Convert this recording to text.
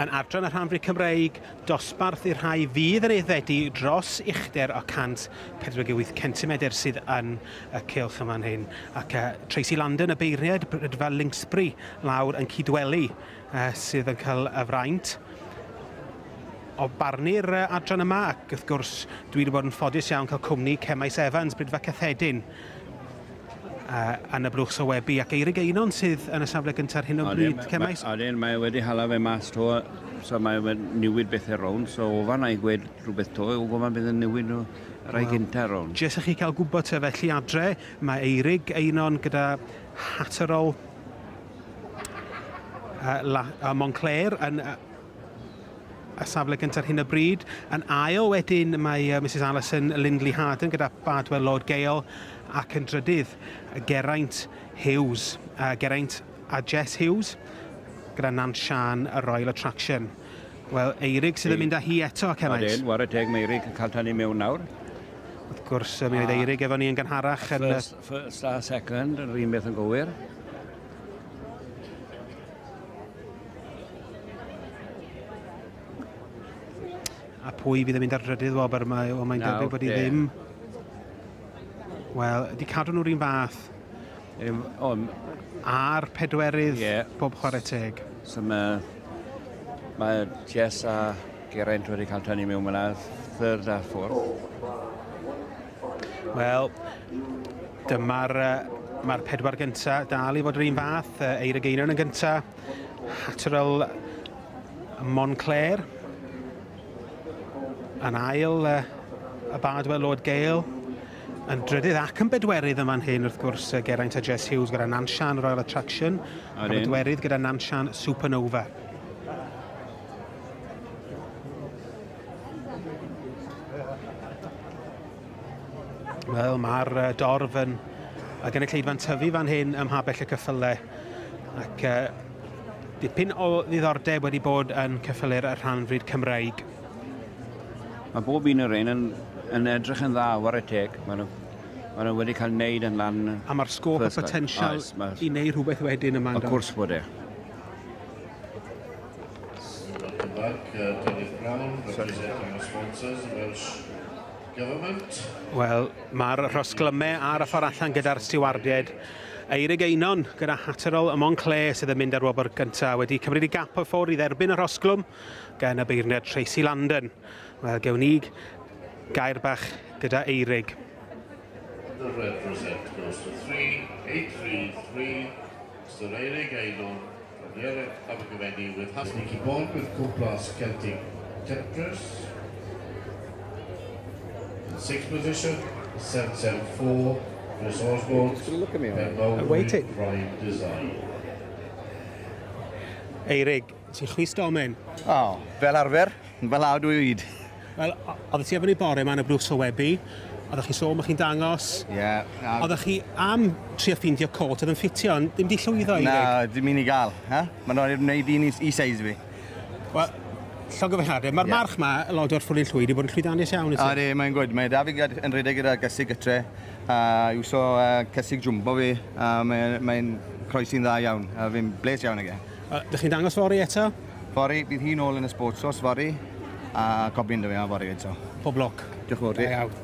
Yn adran y Rhan-frid Cymreig, dosbarth i'r rhai fydd yn aeddfedu dros uchder o 148 cm sydd yn y cylch yma hyn. Ac Tracy Landon, y beirniad, fel Linksbury lawr yn cydwelu sydd yn cael y fraint. O barnu'r adran yma, ac wrth gwrs dwi wedi bod yn ffodus iawn cael cwmni Cemais Evans, brydfa cyffredin yn y blwch sylwebu, ac Eirig Einon sydd yn y safle gyntaf hyn o bryd, Cemais. Odyn, mae wedi hala fe mas to, so mae wedi newid bethau rown, so o fan a'i gwed rhywbeth to, o fan bydd yn newid nhw rai gyntaf rown. Jes i chi cael gwybod felly adre, mae Eirig Einon gyda Hatterol Monclair yn y safle gyntaf hyn o bryd. Yn ail wedyn mae Mrs Alison Lindley Harden gyda Badwell Lord Gale, ac yn drydydd Geraint Hughes, Geraint a Jess Hughes gyda Nant Sian y Royal Attraction. Wel, Eirig sydd yn mynd â hi eto, Cemais. Odyn, war y teg mae Eirig yn cael tan i mewn nawr. Wrth gwrs, mi oedd Eirig efo ni yn gynharach. First a second, yr un beth yn gywir. A pwy fydd yn mynd ar drydydd, Wober, mae'n debyg bod i ddim. Wel, di cadw nhw'r un fath. A'r pedwerydd bob chwarae teg. So mae Jess a Geraint wedi cael tan i mewn yna, third a fourth. Wel, dyma'r pedwar gyntaf dal i fod yr un fath. Eirig Einon yn gyntaf, Hatterol Monclair. Yn ail, y Badwell Lord Gale. Yn drydydd ac yn bedwerydd yma'n hyn, wrth gwrs, Geraint a Jess Hughes gyda Nant Sian Royal Attraction, a bedwerydd gyda Nant Sian Supernova. Wel, mae'r dorf yn gynulleidfa'n tyfu fan hyn ym mhabell y ceffylau, ac dipyn o ddiddordeb wedi bod yn ceffylu'r Rhan-frid Cymreig. Mae bob un o'r un yn edrych yn dda war y teg. Mae nhw wedi cael wneud yn lan. A mae'r sgôp a potensial i wneud rhywbeth wedyn yma. O cwrs bod e. Welcome back, Dennis Brown, representing the sponsors, the Welsh Government. Wel, mae'r rhosglymau ar y ffordd allan gyda'r stiwardiad. Eirig Einon gyda Hatterol y Monclair sydd yn mynd ar wobr gyntaf wedi cymryd i gap o ffwrdd i dderbyn y rhosglwm gan y beirniad Tracy Landon. Wel, gewn ni gair bach gyda Eirig. The red rosette goes to 3-8-3-3. Mr. Eirig Einon from the Abergavenny with Sneaky Bond with Coplas Celtic Temptress. In sixth position, 7-7-4. Chris Osborne, waiting. Prime Design. Eirig, ti'n chwys domen? O, fel arfer, fel awd o hyd. Wel, oeddech chi efo ni bore yma yn y blwch sylwebu, oeddech chi sôn bod chi'n dangos. Ie. Oeddech chi am trio ffindio cot oedd yn ffitio, ond dim di llwyddo Eirig? Na, dim un i gael. Mae nhw'n gwneud un i seis fi. Wel, llogyfeiriadau, mae'r march ma, Lord o'r Ffwrdd Llwyd, i bod yn llwyddiannus iawn. Odi, mae'n gwyd. Mae David yn rhedeg gyda gysig gytre. Iwso cysig jwmbo fi. Mae'n croesi'n dda iawn. Fi'n bles iawn ag e. Dych chi'n dangos fori eto? Fori, bydd hi'n ôl yn y sportsos fori. A cobyn dy fi a fori eto. Pob loc. Diolch yn fawr. Iawn.